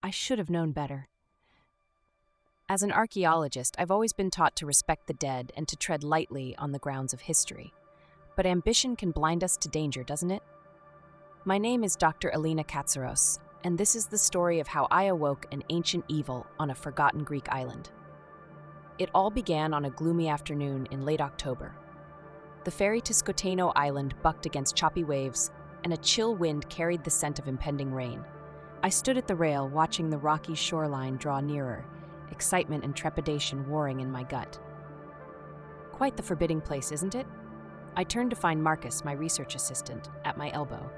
I should have known better. As an archaeologist, I've always been taught to respect the dead and to tread lightly on the grounds of history. But ambition can blind us to danger, doesn't it? My name is Dr. Elena Katsaros, and this is the story of how I awoke an ancient evil on a forgotten Greek island. It all began on a gloomy afternoon in late October. The ferry to Skotano Island bucked against choppy waves, and a chill wind carried the scent of impending rain. I stood at the rail watching the rocky shoreline draw nearer, excitement and trepidation warring in my gut. Quite the forbidding place, isn't it? I turned to find Marcus, my research assistant, at my elbow.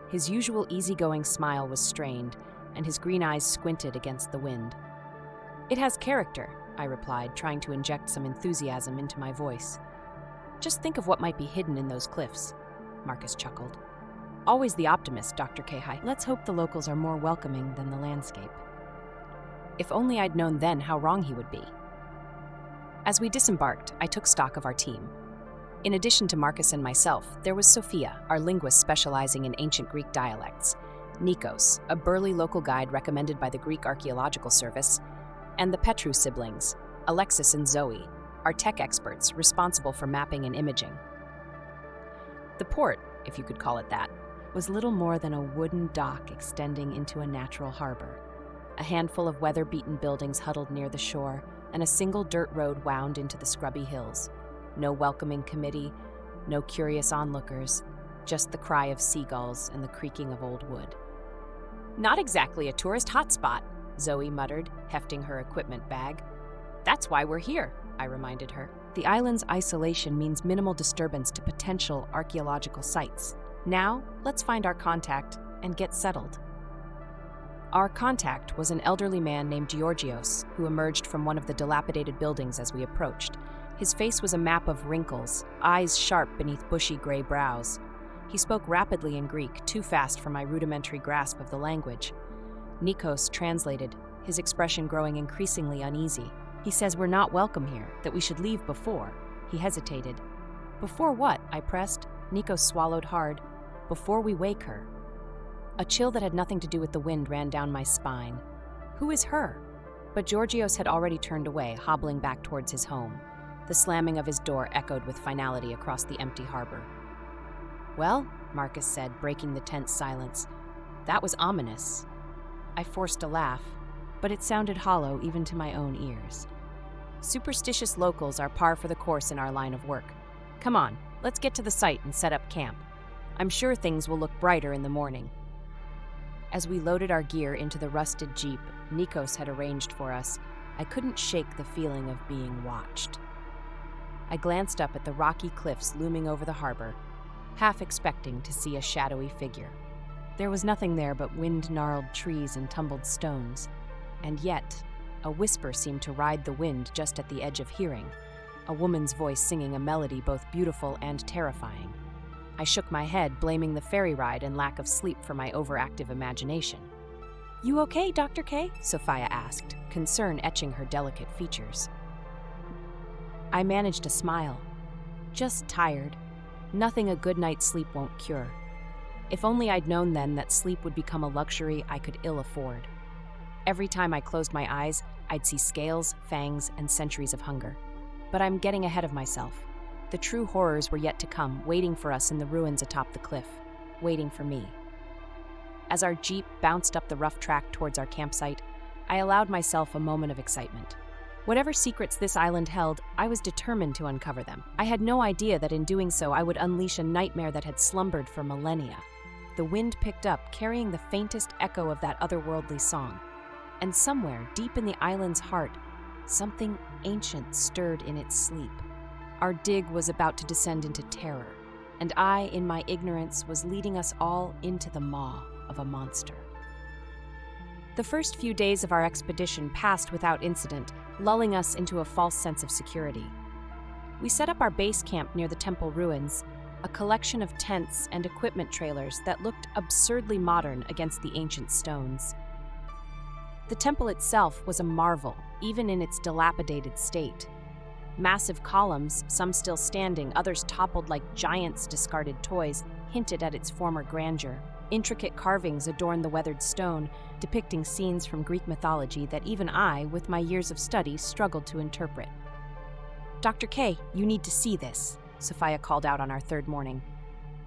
His usual easygoing smile was strained, and his green eyes squinted against the wind. "It has character," I replied, trying to inject some enthusiasm into my voice. "Just think of what might be hidden in those cliffs," Marcus chuckled. "Always the optimist, Dr. Kahai. Let's hope the locals are more welcoming than the landscape." If only I'd known then how wrong he would be. As we disembarked, I took stock of our team. In addition to Marcus and myself, there was Sophia, our linguist specializing in ancient Greek dialects, Nikos, a burly local guide recommended by the Greek Archaeological Service, and the Petru siblings, Alexis and Zoe, our tech experts responsible for mapping and imaging. The port, if you could call it that, was little more than a wooden dock extending into a natural harbor. A handful of weather-beaten buildings huddled near the shore, and a single dirt road wound into the scrubby hills. No welcoming committee, no curious onlookers, just the cry of seagulls and the creaking of old wood. "Not exactly a tourist hotspot," Zoe muttered, hefting her equipment bag. "That's why we're here," I reminded her. "The island's isolation means minimal disturbance to potential archaeological sites. Now, let's find our contact and get settled." Our contact was an elderly man named Georgios, who emerged from one of the dilapidated buildings as we approached. His face was a map of wrinkles, eyes sharp beneath bushy gray brows. He spoke rapidly in Greek, too fast for my rudimentary grasp of the language. Nikos translated, his expression growing increasingly uneasy. "He says we're not welcome here, that we should leave before." He hesitated. "Before what?" I pressed. Nikos swallowed hard. "Before we wake her." A chill that had nothing to do with the wind ran down my spine. Who is her? But Georgios had already turned away, hobbling back towards his home. The slamming of his door echoed with finality across the empty harbor. "Well," Marcus said, breaking the tense silence, "that was ominous." I forced a laugh, but it sounded hollow even to my own ears. Superstitious locals are par for the course in our line of work. Come on, let's get to the site and set up camp. I'm sure things will look brighter in the morning. As we loaded our gear into the rusted jeep Nikos had arranged for us, I couldn't shake the feeling of being watched. I glanced up at the rocky cliffs looming over the harbor, half expecting to see a shadowy figure. There was nothing there but wind-gnarled trees and tumbled stones, and yet a whisper seemed to ride the wind just at the edge of hearing, a woman's voice singing a melody both beautiful and terrifying. I shook my head, blaming the ferry ride and lack of sleep for my overactive imagination. "You okay, Dr. K?" Sophia asked, concern etching her delicate features. I managed a smile. Just tired. Nothing a good night's sleep won't cure. If only I'd known then that sleep would become a luxury I could ill afford. Every time I closed my eyes, I'd see scales, fangs, and centuries of hunger. But I'm getting ahead of myself. The true horrors were yet to come, waiting for us in the ruins atop the cliff, waiting for me. As our jeep bounced up the rough track towards our campsite, I allowed myself a moment of excitement. Whatever secrets this island held, I was determined to uncover them. I had no idea that in doing so I would unleash a nightmare that had slumbered for millennia. The wind picked up, carrying the faintest echo of that otherworldly song. And somewhere, deep in the island's heart, something ancient stirred in its sleep. Our dig was about to descend into terror, and I, in my ignorance, was leading us all into the maw of a monster. The first few days of our expedition passed without incident, lulling us into a false sense of security. We set up our base camp near the temple ruins, a collection of tents and equipment trailers that looked absurdly modern against the ancient stones. The temple itself was a marvel, even in its dilapidated state. Massive columns, some still standing, others toppled like giants' discarded toys, hinted at its former grandeur. Intricate carvings adorn the weathered stone, depicting scenes from Greek mythology that even I, with my years of study, struggled to interpret. "Dr. K, you need to see this," Sophia called out on our third morning.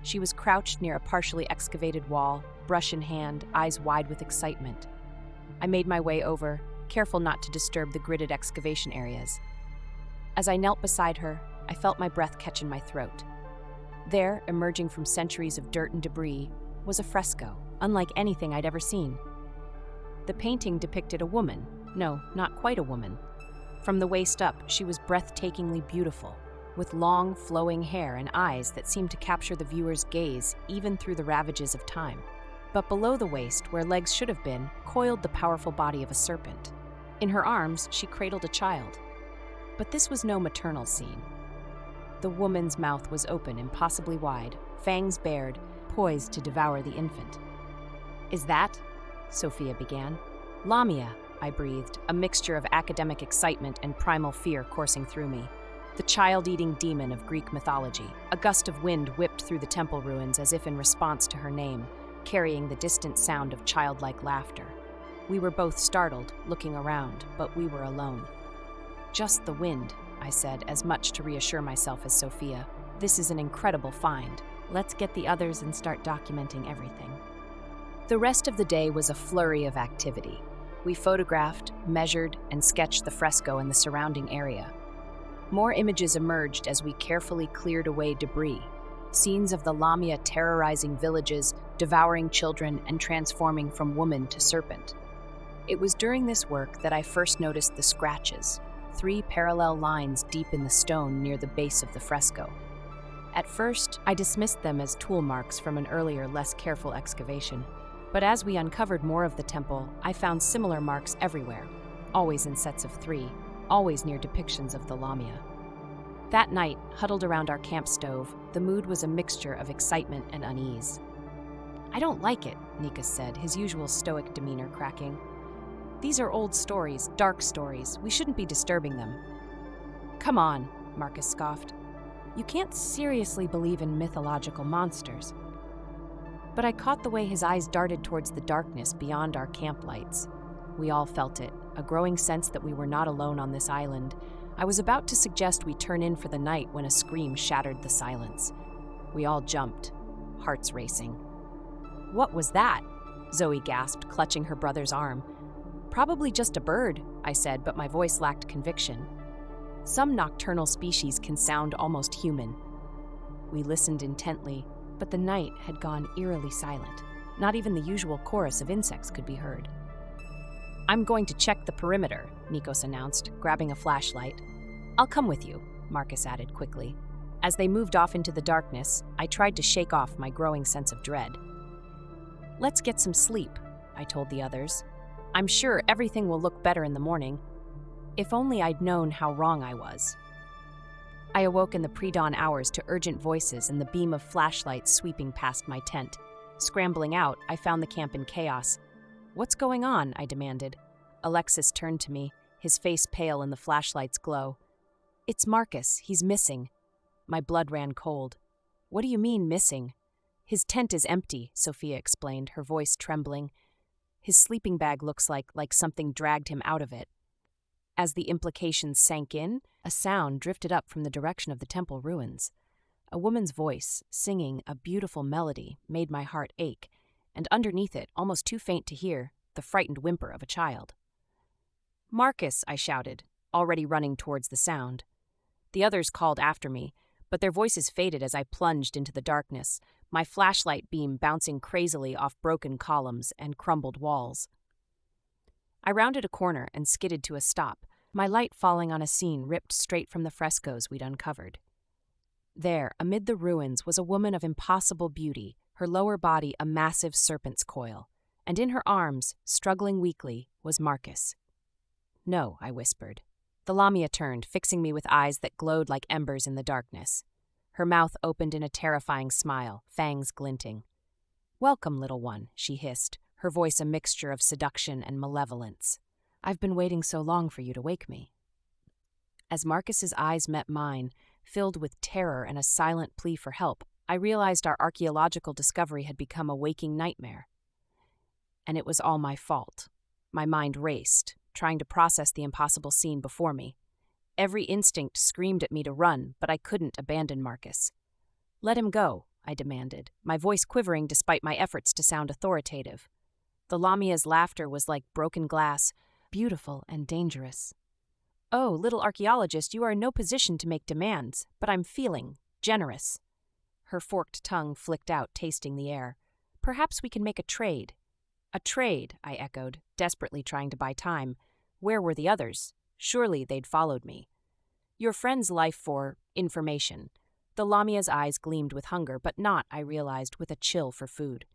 She was crouched near a partially excavated wall, brush in hand, eyes wide with excitement. I made my way over, careful not to disturb the gridded excavation areas. As I knelt beside her, I felt my breath catch in my throat. There, emerging from centuries of dirt and debris, was a fresco, unlike anything I'd ever seen. The painting depicted a woman. No, not quite a woman. From the waist up, she was breathtakingly beautiful, with long, flowing hair and eyes that seemed to capture the viewer's gaze even through the ravages of time. But below the waist, where legs should have been, coiled the powerful body of a serpent. In her arms, she cradled a child. But this was no maternal scene. The woman's mouth was open, impossibly wide, fangs bared, poised to devour the infant. "Is that?" Sophia began. "Lamia," I breathed, a mixture of academic excitement and primal fear coursing through me. The child-eating demon of Greek mythology. A gust of wind whipped through the temple ruins as if in response to her name, carrying the distant sound of childlike laughter. We were both startled, looking around, but we were alone. "Just the wind," I said, as much to reassure myself as Sophia. "This is an incredible find. Let's get the others and start documenting everything." The rest of the day was a flurry of activity. We photographed, measured, and sketched the fresco and the surrounding area. More images emerged as we carefully cleared away debris. Scenes of the Lamia terrorizing villages, devouring children, and transforming from woman to serpent. It was during this work that I first noticed the scratches, 3 parallel lines deep in the stone near the base of the fresco. At first, I dismissed them as tool marks from an earlier, less careful excavation. But as we uncovered more of the temple, I found similar marks everywhere, always in sets of 3, always near depictions of the Lamia. That night, huddled around our camp stove, the mood was a mixture of excitement and unease. "I don't like it," Nika said, his usual stoic demeanor cracking. "These are old stories, dark stories. We shouldn't be disturbing them." "Come on," Marcus scoffed. "You can't seriously believe in mythological monsters." But I caught the way his eyes darted towards the darkness beyond our camp lights. We all felt it, a growing sense that we were not alone on this island. I was about to suggest we turn in for the night when a scream shattered the silence. We all jumped, hearts racing. "What was that?" Zoe gasped, clutching her brother's arm. "Probably just a bird," I said, but my voice lacked conviction. "Some nocturnal species can sound almost human." We listened intently, but the night had gone eerily silent. Not even the usual chorus of insects could be heard. "I'm going to check the perimeter," Nikos announced, grabbing a flashlight. "I'll come with you," Marcus added quickly. As they moved off into the darkness, I tried to shake off my growing sense of dread. "Let's get some sleep," I told the others. "I'm sure everything will look better in the morning." If only I'd known how wrong I was. I awoke in the pre-dawn hours to urgent voices and the beam of flashlights sweeping past my tent. Scrambling out, I found the camp in chaos. "What's going on?" I demanded. Alexis turned to me, his face pale in the flashlight's glow. "It's Marcus. He's missing." My blood ran cold. "What do you mean, missing?" "His tent is empty," Sophia explained, her voice trembling. "His sleeping bag looks like something dragged him out of it." As the implications sank in, a sound drifted up from the direction of the temple ruins. A woman's voice, singing a beautiful melody, made my heart ache, and underneath it, almost too faint to hear, the frightened whimper of a child. "Marcus," I shouted, already running towards the sound. The others called after me, but their voices faded as I plunged into the darkness, my flashlight beam bouncing crazily off broken columns and crumbled walls. I rounded a corner and skidded to a stop, my light falling on a scene ripped straight from the frescoes we'd uncovered. There, amid the ruins, was a woman of impossible beauty, her lower body a massive serpent's coil, and in her arms, struggling weakly, was Marcus. "No," I whispered. The Lamia turned, fixing me with eyes that glowed like embers in the darkness. Her mouth opened in a terrifying smile, fangs glinting. "Welcome, little one," she hissed, her voice a mixture of seduction and malevolence. "I've been waiting so long for you to wake me." As Marcus's eyes met mine, filled with terror and a silent plea for help, I realized our archaeological discovery had become a waking nightmare. And it was all my fault. My mind raced, trying to process the impossible scene before me. Every instinct screamed at me to run, but I couldn't abandon Marcus. "Let him go," I demanded, my voice quivering despite my efforts to sound authoritative. The Lamia's laughter was like broken glass, beautiful and dangerous. "Oh, little archaeologist, you are in no position to make demands, but I'm feeling generous." Her forked tongue flicked out, tasting the air. "Perhaps we can make a trade." "A trade," I echoed, desperately trying to buy time. Where were the others? Surely they'd followed me. "Your friend's life for information." The Lamia's eyes gleamed with hunger, but not, I realized, with a chill for food.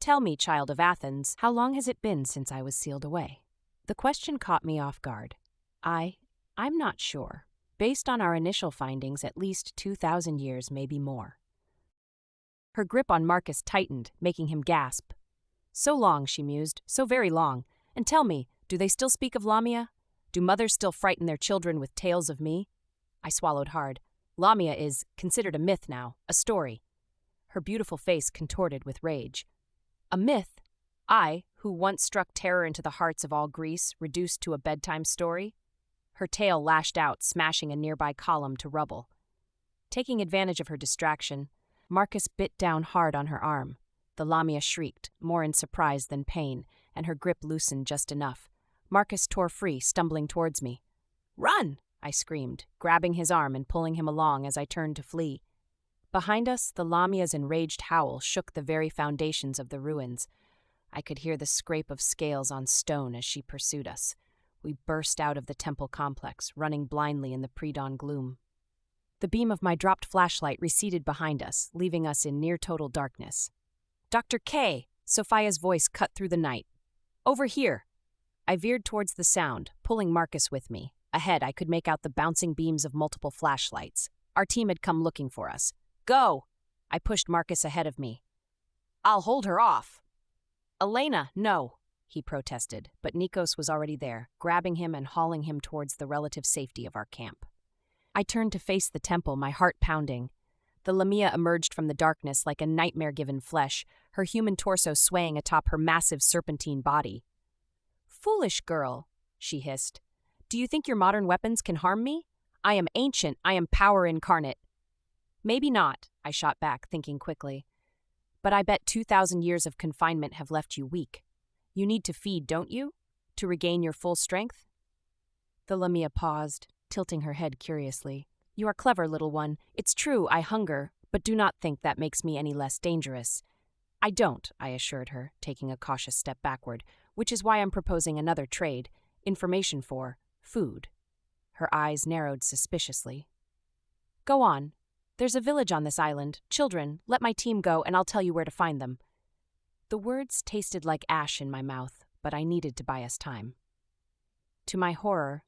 "Tell me, child of Athens, how long has it been since I was sealed away?" The question caught me off guard. I'm not sure. Based on our initial findings, at least 2,000 years, maybe more. Her grip on Marcus tightened, making him gasp. "So long," she mused, "so very long. And tell me, do they still speak of Lamia? Do mothers still frighten their children with tales of me?" I swallowed hard. Lamia is considered a myth now, a story. Her beautiful face contorted with rage. "A myth? I, who once struck terror into the hearts of all Greece, reduced to a bedtime story?" Her tail lashed out, smashing a nearby column to rubble. Taking advantage of her distraction, Marcus bit down hard on her arm. The Lamia shrieked, more in surprise than pain, and her grip loosened just enough. Marcus tore free, stumbling towards me. "Run!" I screamed, grabbing his arm and pulling him along as I turned to flee. Behind us, the Lamia's enraged howl shook the very foundations of the ruins. I could hear the scrape of scales on stone as she pursued us. We burst out of the temple complex, running blindly in the pre-dawn gloom. The beam of my dropped flashlight receded behind us, leaving us in near-total darkness. "Dr. K!" Sophia's voice cut through the night. "Over here!" I veered towards the sound, pulling Marcus with me. Ahead, I could make out the bouncing beams of multiple flashlights. Our team had come looking for us. "Go!" I pushed Marcus ahead of me. "I'll hold her off." "Elena, no!" he protested, but Nikos was already there, grabbing him and hauling him towards the relative safety of our camp. I turned to face the temple, my heart pounding. The Lamia emerged from the darkness like a nightmare-given flesh, her human torso swaying atop her massive serpentine body. "Foolish girl," she hissed. "Do you think your modern weapons can harm me? I am ancient, I am power incarnate." "Maybe not," I shot back, thinking quickly. "But I bet 2,000 years of confinement have left you weak. You need to feed, don't you? To regain your full strength?" The Lamia paused, tilting her head curiously. "You are clever, little one. It's true, I hunger, but do not think that makes me any less dangerous." "I don't," I assured her, taking a cautious step backward, "which is why I'm proposing another trade, information for food." Her eyes narrowed suspiciously. "Go on. There's a village on this island. Children, let my team go and I'll tell you where to find them." The words tasted like ash in my mouth, but I needed to buy us time. To my horror,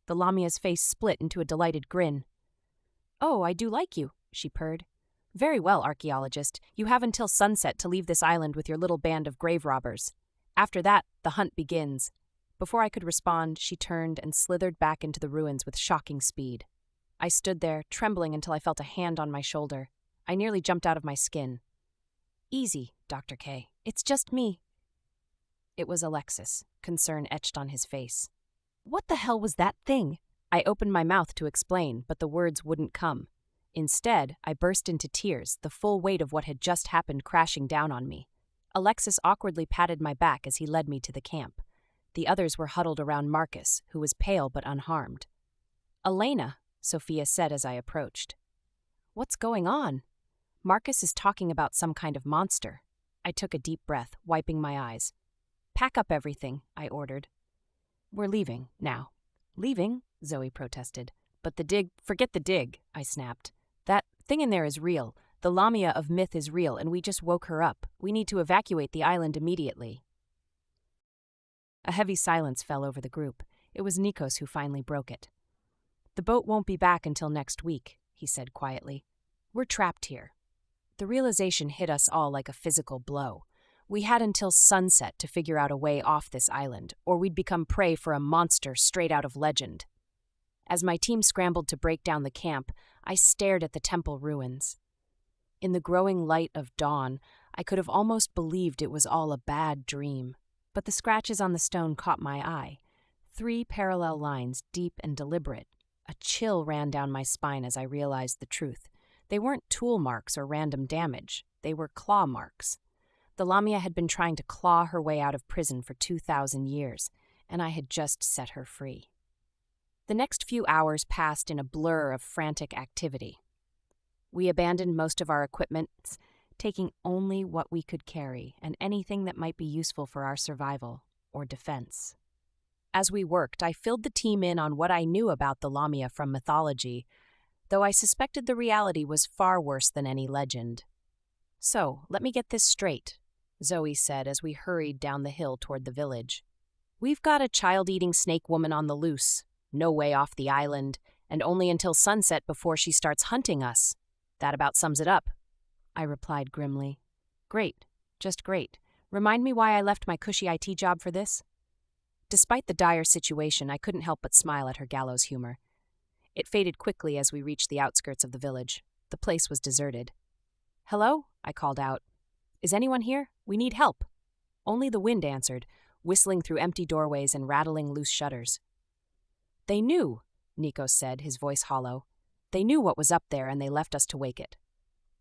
the Lamia's face split into a delighted grin. "Oh, I do like you," she purred. "Very well, archaeologist. You have until sunset to leave this island with your little band of grave robbers. After that, the hunt begins." Before I could respond, she turned and slithered back into the ruins with shocking speed. I stood there, trembling until I felt a hand on my shoulder. I nearly jumped out of my skin. "Easy, Dr. K. It's just me." It was Alexis, concern etched on his face. "What the hell was that thing?" I opened my mouth to explain, but the words wouldn't come. Instead, I burst into tears, the full weight of what had just happened crashing down on me. Alexis awkwardly patted my back as he led me to the camp. The others were huddled around Marcus, who was pale but unharmed. "Elena," Sophia said as I approached. "What's going on?" "Marcus is talking about some kind of monster." I took a deep breath, wiping my eyes. "Pack up everything," I ordered. "We're leaving, now." "Leaving?" Zoe protested. "But the dig—" "Forget the dig," I snapped. "That thing in there is real. The Lamia of myth is real, and we just woke her up. We need to evacuate the island immediately." A heavy silence fell over the group. It was Nikos who finally broke it. "The boat won't be back until next week," he said quietly. "We're trapped here." The realization hit us all like a physical blow. We had until sunset to figure out a way off this island, or we'd become prey for a monster straight out of legend. As my team scrambled to break down the camp, I stared at the temple ruins. In the growing light of dawn, I could have almost believed it was all a bad dream. But the scratches on the stone caught my eye. 3 parallel lines, deep and deliberate. A chill ran down my spine as I realized the truth. They weren't tool marks or random damage. They were claw marks. The Lamia had been trying to claw her way out of prison for 2,000 years, and I had just set her free. The next few hours passed in a blur of frantic activity. We abandoned most of our equipment, taking only what we could carry and anything that might be useful for our survival or defense. As we worked, I filled the team in on what I knew about the Lamia from mythology, though I suspected the reality was far worse than any legend. "So, let me get this straight," Zoe said as we hurried down the hill toward the village. "We've got a child-eating snake woman on the loose, no way off the island, and only until sunset before she starts hunting us. That about sums it up," I replied grimly. "Great, just great. Remind me why I left my cushy IT job for this?" Despite the dire situation, I couldn't help but smile at her gallows humor. It faded quickly as we reached the outskirts of the village. The place was deserted. "Hello?" I called out. "Is anyone here? We need help." Only the wind answered, whistling through empty doorways and rattling loose shutters. "They knew," Nikos said, his voice hollow. "They knew what was up there and they left us to wake it."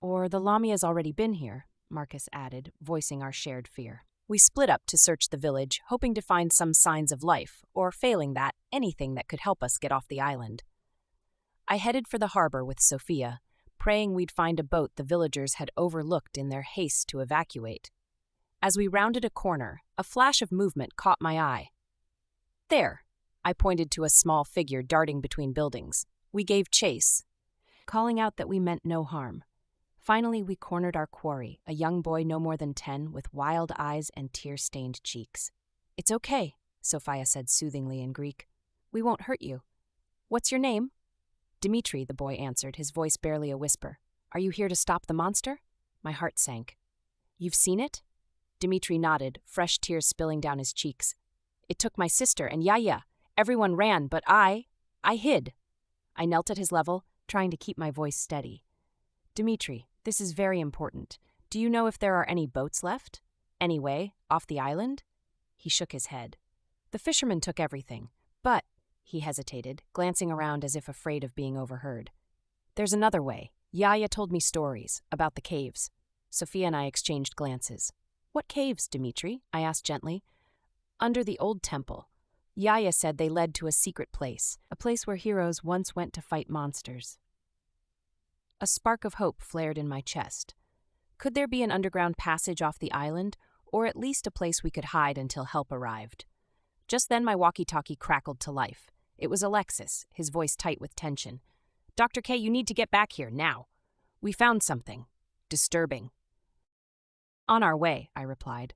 "Or the Lamia's already been here," Marcus added, voicing our shared fear. We split up to search the village, hoping to find some signs of life, or failing that, anything that could help us get off the island. I headed for the harbor with Sophia, praying we'd find a boat the villagers had overlooked in their haste to evacuate. As we rounded a corner, a flash of movement caught my eye. "There!" I pointed to a small figure darting between buildings. We gave chase, calling out that we meant no harm. Finally, we cornered our quarry, a young boy no more than 10, with wild eyes and tear-stained cheeks. "It's okay," Sophia said soothingly in Greek. "We won't hurt you. What's your name?" "Dimitri," the boy answered, his voice barely a whisper. "Are you here to stop the monster?" My heart sank. "You've seen it?" Dimitri nodded, fresh tears spilling down his cheeks. "It took my sister and Yaya. Everyone ran, but I hid." I knelt at his level, trying to keep my voice steady. "Dimitri, this is very important. Do you know if there are any boats left? Anyway, off the island?" He shook his head. "The fishermen took everything, but," he hesitated, glancing around as if afraid of being overheard. "There's another way. Yaya told me stories about the caves." Sophia and I exchanged glances. "What caves, Dimitri?" I asked gently. "Under the old temple. Yaya said they led to a secret place, a place where heroes once went to fight monsters." A spark of hope flared in my chest. Could there be an underground passage off the island, or at least a place we could hide until help arrived? Just then my walkie-talkie crackled to life. It was Alexis, his voice tight with tension. "Dr. K, you need to get back here, now. We found something. Disturbing." "On our way," I replied.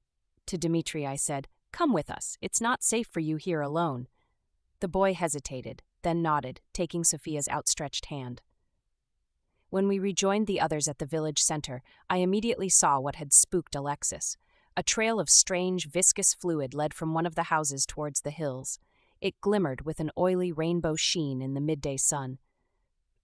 To Dimitri I said, "Come with us. It's not safe for you here alone." The boy hesitated, then nodded, taking Sophia's outstretched hand. When we rejoined the others at the village center, I immediately saw what had spooked Alexis. A trail of strange, viscous fluid led from one of the houses towards the hills. It glimmered with an oily rainbow sheen in the midday sun.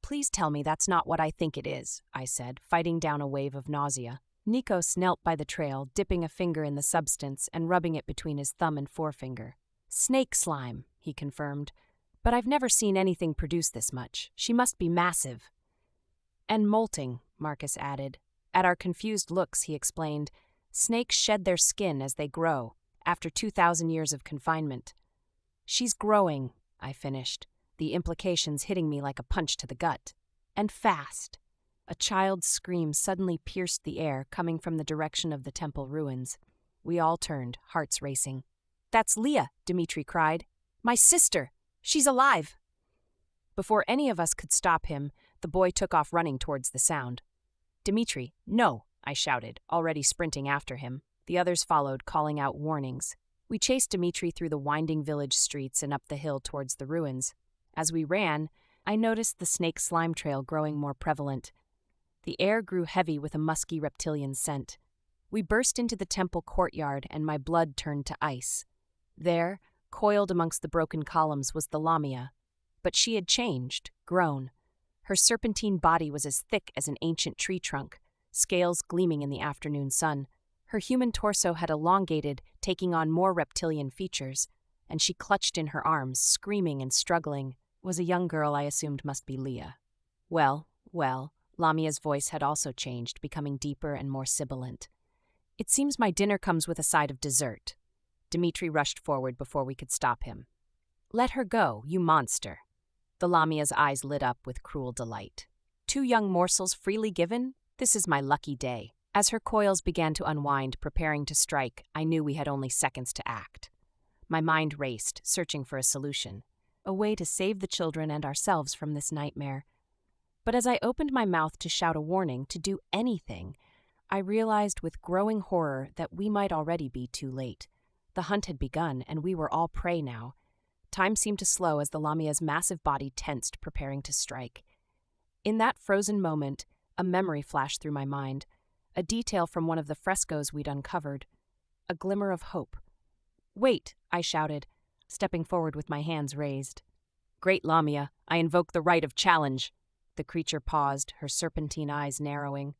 "Please tell me that's not what I think it is," I said, fighting down a wave of nausea. Nikos knelt by the trail, dipping a finger in the substance and rubbing it between his thumb and forefinger. "Snake slime," he confirmed. "But I've never seen anything produce this much. She must be massive." "And molting," Marcus added. At our confused looks, he explained, "Snakes shed their skin as they grow, after 2,000 years of confinement." "She's growing," I finished, the implications hitting me like a punch to the gut. "And fast." A child's scream suddenly pierced the air, coming from the direction of the temple ruins. We all turned, hearts racing. "That's Leah," Dimitri cried. "My sister! She's alive!" Before any of us could stop him, the boy took off running towards the sound. "Dimitri, no!" I shouted, already sprinting after him. The others followed, calling out warnings. We chased Dimitri through the winding village streets and up the hill towards the ruins. As we ran, I noticed the snake slime trail growing more prevalent. The air grew heavy with a musky reptilian scent. We burst into the temple courtyard, and my blood turned to ice. There, coiled amongst the broken columns, was the Lamia. But she had changed, grown. Her serpentine body was as thick as an ancient tree trunk. scales gleaming in the afternoon sun. Her human torso had elongated, taking on more reptilian features, and she clutched in her arms, screaming and struggling. It was a young girl I assumed must be Leah. Well, Lamia's voice had also changed, becoming deeper and more sibilant. It seems my dinner comes with a side of dessert. Dmitri rushed forward before we could stop him. Let her go, you monster. The Lamia's eyes lit up with cruel delight. 2 young morsels freely given? This is my lucky day. As her coils began to unwind, preparing to strike, I knew we had only seconds to act. My mind raced, searching for a solution, a way to save the children and ourselves from this nightmare. But as I opened my mouth to shout a warning, to do anything, I realized with growing horror that we might already be too late. The hunt had begun, and we were all prey now. Time seemed to slow as the Lamia's massive body tensed, preparing to strike. In that frozen moment, a memory flashed through my mind, a detail from one of the frescoes we'd uncovered, a glimmer of hope. Wait, I shouted, stepping forward with my hands raised. Great Lamia, I invoke the right of challenge. The creature paused, her serpentine eyes narrowing.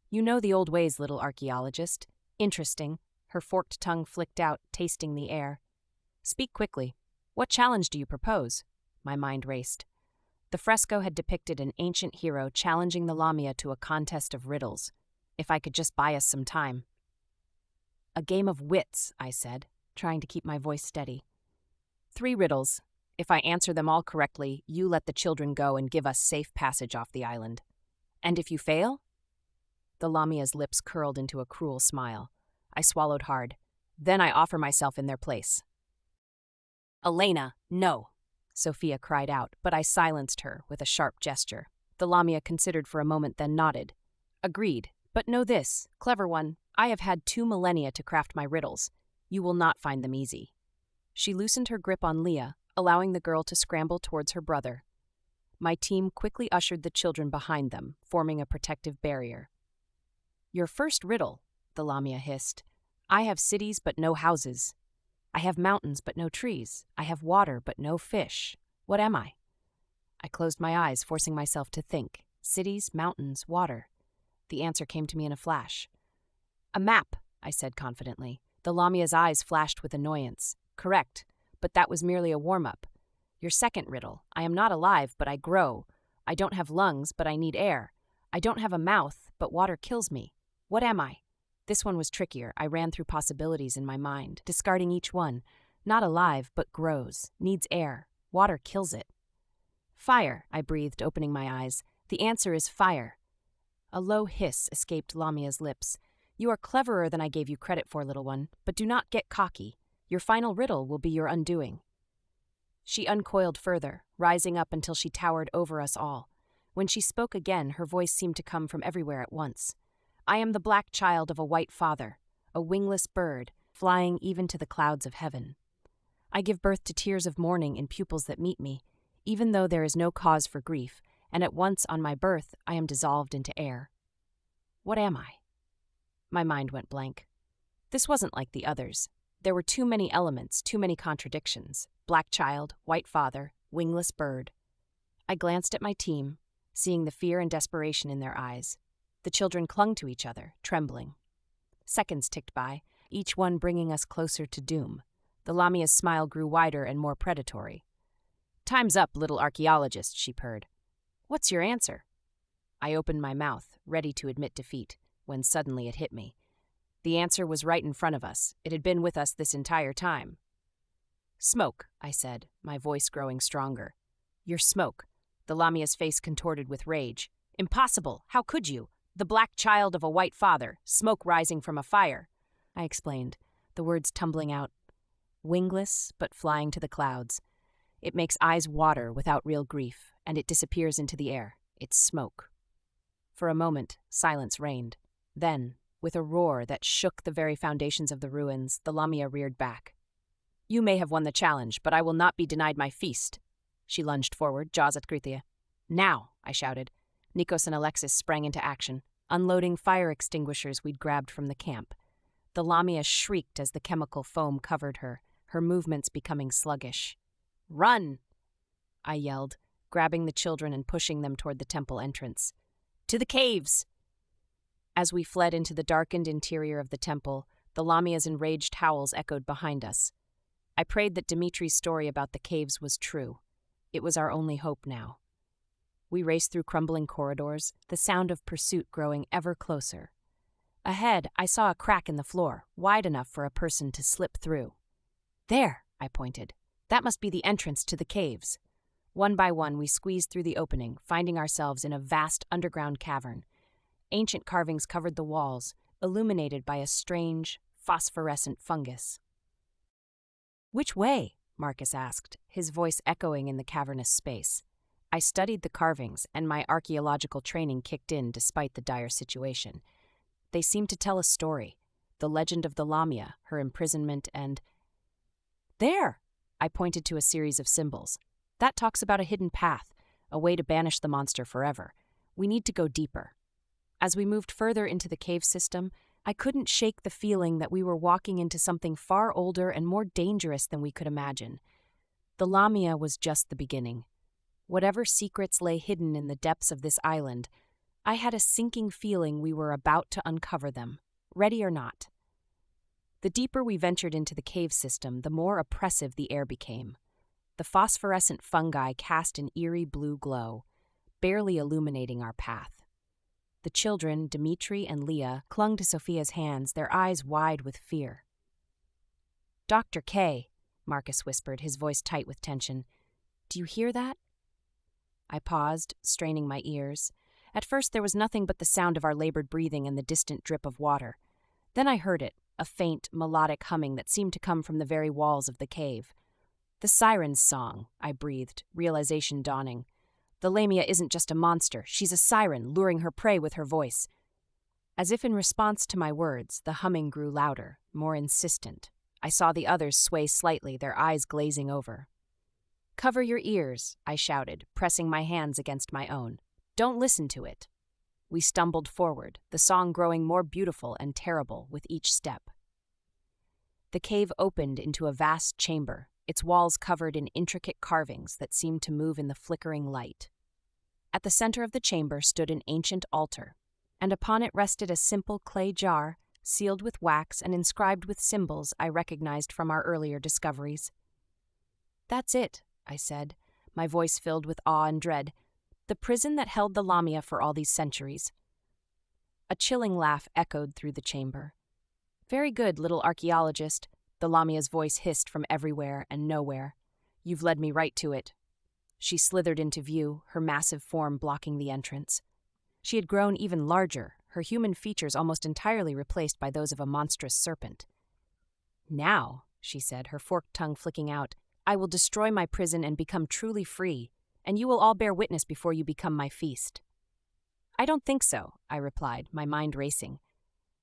You know the old ways, little archaeologist. Interesting. Her forked tongue flicked out, tasting the air. Speak quickly. What challenge do you propose? My mind raced. The fresco had depicted an ancient hero challenging the Lamia to a contest of riddles. If I could just buy us some time. A game of wits, I said, trying to keep my voice steady. 3 riddles. If I answer them all correctly, you let the children go and give us safe passage off the island. And if you fail? The Lamia's lips curled into a cruel smile. I swallowed hard. Then I offer myself in their place. Elena, no, Sophia cried out, but I silenced her with a sharp gesture. The Lamia considered for a moment, then nodded. Agreed, but know this, clever one, I have had 2 millennia to craft my riddles. You will not find them easy. She loosened her grip on Leah, allowing the girl to scramble towards her brother. My team quickly ushered the children behind them, forming a protective barrier. Your first riddle, the Lamia hissed. I have cities but no houses. I have mountains but no trees. I have water but no fish. What am I? I closed my eyes, forcing myself to think. Cities, mountains, water. The answer came to me in a flash. A map, I said confidently. The Lamia's eyes flashed with annoyance. Correct, but that was merely a warm-up. Your second riddle. I am not alive, but I grow. I don't have lungs, but I need air. I don't have a mouth, but water kills me. What am I? This one was trickier. I ran through possibilities in my mind, discarding each one. Not alive, but grows. Needs air. Water kills it. Fire, I breathed, opening my eyes. The answer is fire. A low hiss escaped Lamia's lips. You are cleverer than I gave you credit for, little one, but do not get cocky. Your final riddle will be your undoing. She uncoiled further, rising up until she towered over us all. When she spoke again, her voice seemed to come from everywhere at once. I am the black child of a white father, a wingless bird, flying even to the clouds of heaven. I give birth to tears of mourning in pupils that meet me, even though there is no cause for grief, and at once on my birth I am dissolved into air. What am I? My mind went blank. This wasn't like the others. There were too many elements, too many contradictions. Black child, white father, wingless bird. I glanced at my team, seeing the fear and desperation in their eyes. The children clung to each other, trembling. Seconds ticked by, each one bringing us closer to doom. The Lamia's smile grew wider and more predatory. Time's up, little archaeologist, she purred. What's your answer? I opened my mouth, ready to admit defeat, when suddenly it hit me. The answer was right in front of us. It had been with us this entire time. Smoke, I said, my voice growing stronger. You're smoke. The Lamia's face contorted with rage. Impossible! How could you? The black child of a white father, smoke rising from a fire. I explained, the words tumbling out. Wingless, but flying to the clouds. It makes eyes water without real grief, and it disappears into the air. It's smoke. For a moment, silence reigned. Then, with a roar that shook the very foundations of the ruins, the Lamia reared back. You may have won the challenge, but I will not be denied my feast. She lunged forward, jaws at Krithia. Now, I shouted. Nikos and Alexis sprang into action, unloading fire extinguishers we'd grabbed from the camp. The Lamia shrieked as the chemical foam covered her, her movements becoming sluggish. Run! I yelled, grabbing the children and pushing them toward the temple entrance. To the caves! As we fled into the darkened interior of the temple, the Lamia's enraged howls echoed behind us. I prayed that Dimitri's story about the caves was true. It was our only hope now. We raced through crumbling corridors, the sound of pursuit growing ever closer. Ahead, I saw a crack in the floor, wide enough for a person to slip through. There, I pointed. That must be the entrance to the caves. One by one, we squeezed through the opening, finding ourselves in a vast underground cavern. Ancient carvings covered the walls, illuminated by a strange, phosphorescent fungus. "Which way?" Marcus asked, his voice echoing in the cavernous space. I studied the carvings, and my archaeological training kicked in despite the dire situation. They seemed to tell a story, the legend of the Lamia, her imprisonment, and... "There!" I pointed to a series of symbols. "That talks about a hidden path, a way to banish the monster forever. We need to go deeper." As we moved further into the cave system, I couldn't shake the feeling that we were walking into something far older and more dangerous than we could imagine. The Lamia was just the beginning. Whatever secrets lay hidden in the depths of this island, I had a sinking feeling we were about to uncover them, ready or not. The deeper we ventured into the cave system, the more oppressive the air became. The phosphorescent fungi cast an eerie blue glow, barely illuminating our path. The children, Dimitri and Leah, clung to Sophia's hands, their eyes wide with fear. "Dr. K," Marcus whispered, his voice tight with tension. "Do you hear that?" I paused, straining my ears. At first there was nothing but the sound of our labored breathing and the distant drip of water. Then I heard it, a faint, melodic humming that seemed to come from the very walls of the cave. "The Siren's song," I breathed, realization dawning. "The Lamia isn't just a monster, she's a siren, luring her prey with her voice." As if in response to my words, the humming grew louder, more insistent. I saw the others sway slightly, their eyes glazing over. "Cover your ears," I shouted, pressing my hands against my own. "Don't listen to it." We stumbled forward, the song growing more beautiful and terrible with each step. The cave opened into a vast chamber, its walls covered in intricate carvings that seemed to move in the flickering light. At the center of the chamber stood an ancient altar, and upon it rested a simple clay jar, sealed with wax and inscribed with symbols I recognized from our earlier discoveries. "That's it," I said, my voice filled with awe and dread. "The prison that held the Lamia for all these centuries." A chilling laugh echoed through the chamber. "Very good, little archaeologist," the Lamia's voice hissed from everywhere and nowhere. "You've led me right to it." She slithered into view, her massive form blocking the entrance. She had grown even larger, her human features almost entirely replaced by those of a monstrous serpent. "Now," she said, her forked tongue flicking out, "I will destroy my prison and become truly free, and you will all bear witness before you become my feast." "I don't think so," I replied, my mind racing.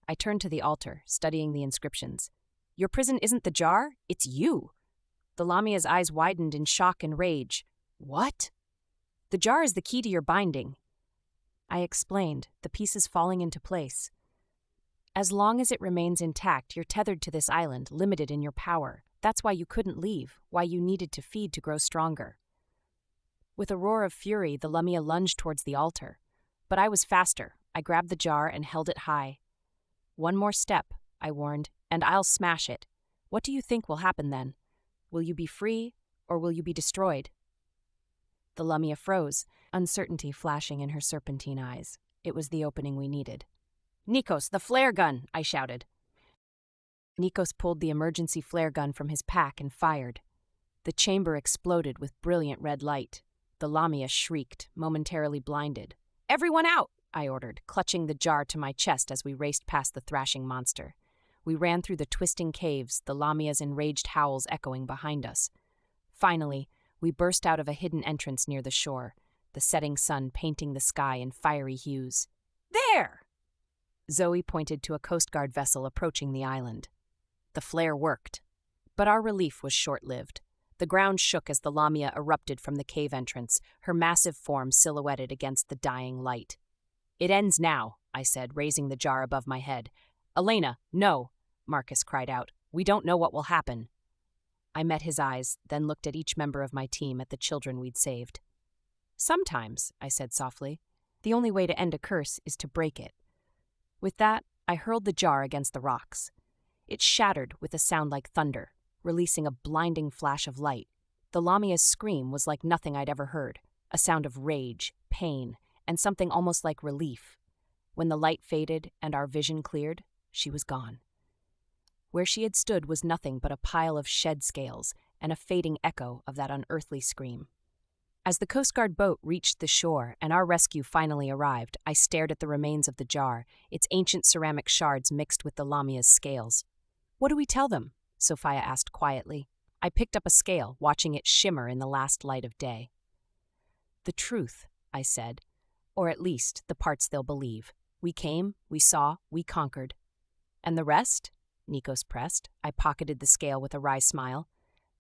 I turned to the altar, studying the inscriptions. "Your prison isn't the jar, it's you." The Lamia's eyes widened in shock and rage. "What?" "The jar is the key to your binding." I explained, the pieces falling into place. "As long as it remains intact, you're tethered to this island, limited in your power. That's why you couldn't leave, why you needed to feed to grow stronger." With a roar of fury, the Lamia lunged towards the altar. But I was faster. I grabbed the jar and held it high. "One more step," I warned, "and I'll smash it. What do you think will happen then? Will you be free, or will you be destroyed?" The Lamia froze, uncertainty flashing in her serpentine eyes. It was the opening we needed. "Nikos, the flare gun!" I shouted. Nikos pulled the emergency flare gun from his pack and fired. The chamber exploded with brilliant red light. The Lamia shrieked, momentarily blinded. "Everyone out!" I ordered, clutching the jar to my chest as we raced past the thrashing monster. We ran through the twisting caves, the Lamia's enraged howls echoing behind us. Finally, we burst out of a hidden entrance near the shore, the setting sun painting the sky in fiery hues. "There!" Zoe pointed to a Coast Guard vessel approaching the island. The flare worked. But our relief was short-lived. The ground shook as the Lamia erupted from the cave entrance, her massive form silhouetted against the dying light. "It ends now," I said, raising the jar above my head. "Elena, no!" Marcus cried out. "We don't know what will happen." I met his eyes, then looked at each member of my team, at the children we'd saved. "Sometimes," I said softly, "the only way to end a curse is to break it." With that, I hurled the jar against the rocks. It shattered with a sound like thunder, releasing a blinding flash of light. The Lamia's scream was like nothing I'd ever heard, a sound of rage, pain, and something almost like relief. When the light faded and our vision cleared, she was gone. Where she had stood was nothing but a pile of shed scales and a fading echo of that unearthly scream. As the Coast Guard boat reached the shore and our rescue finally arrived, I stared at the remains of the jar, its ancient ceramic shards mixed with the Lamia's scales. "What do we tell them?" Sophia asked quietly. I picked up a scale, watching it shimmer in the last light of day. "The truth," I said, "or at least the parts they'll believe. We came, we saw, we conquered." "And the rest?" Nikos pressed. I pocketed the scale with a wry smile.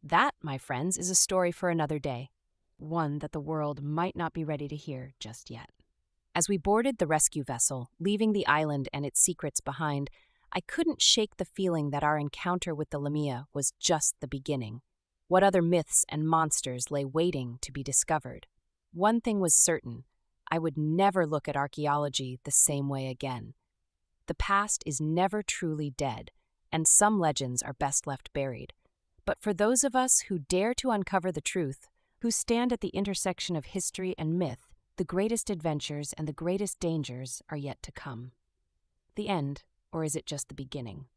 "That, my friends, is a story for another day. One that the world might not be ready to hear just yet." As we boarded the rescue vessel, leaving the island and its secrets behind, I couldn't shake the feeling that our encounter with the Lamia was just the beginning. What other myths and monsters lay waiting to be discovered? One thing was certain: I would never look at archaeology the same way again. The past is never truly dead, and some legends are best left buried. But for those of us who dare to uncover the truth, who stand at the intersection of history and myth, the greatest adventures and the greatest dangers are yet to come. The end, or is it just the beginning?